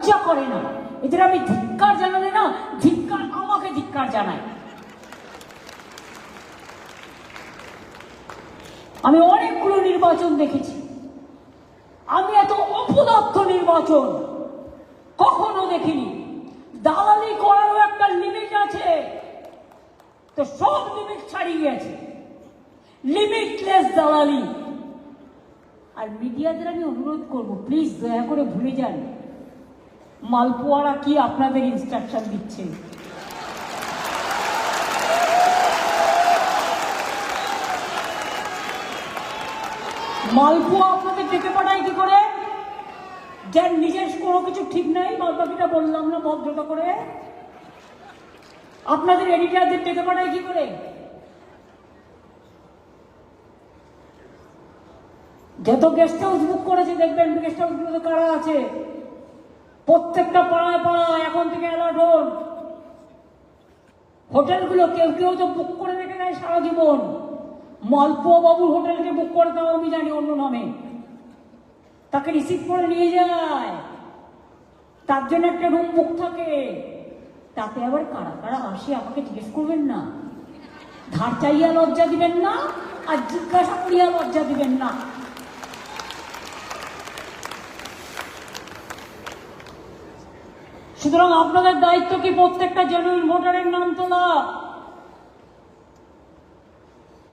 লজ্জা করে না। এদের আমি ধিক্কার জানালে না, ধিক্কার আমাকে ধিক্কার জানায়। আমি অনেকগুলো নির্বাচন দেখেছি, আমি এত অপদার্থ নির্বাচন কখনো দেখিনি। দালালি করারও একটা লিমিট আছে, তো সব লিমিট ছাড়িয়ে গেছে, লিমিটলেস দালালি। আর মিডিয়াদের আমি অনুরোধ করবো, প্লিজ দয়া করে ভুলে যান মালপোয়ারা কি আপনাদের ইনস্ট্রাকশন দিচ্ছে। মালপোয়া আপনাদের ডেকে পাঠায় কি করে? যার নিজের কোনো কিছু ঠিক নাই, বাদবাকিটা বললাম না ভদ্রতা করে। আপনাদের এডিটারদের ডেকে পাঠায় কি করে? যত গেস্ট হাউস বুক করেছে দেখবেন, গেস্ট হাউস গুলোতে কারা আছে, প্রত্যেকটা পাড়ায় পাড়ায় এখন থেকে অ্যালার্ট হন। হোটেলগুলো কেউ কেউ তো বুক করে রেখে দেয় সারা জীবন। মালপোয়া বাবুর হোটেলকে বুক করে দাও, আমি জানি অন্য নামে, তাকে রিসিভ করে নিয়ে যায়, তার জন্য একটা রুম বুক থাকে। তাতে আবার কারা কারা আসে আমাকে জিজ্ঞেস করবেন না, ধার চাইয়া লজ্জা দিবেন না, আর জিজ্ঞাসা করিয়া লজ্জা দিবেন না। সুতরাং আপনাদের দায়িত্ব কি প্রত্যেকটা জেনুইন ভোটারের নাম তোলা,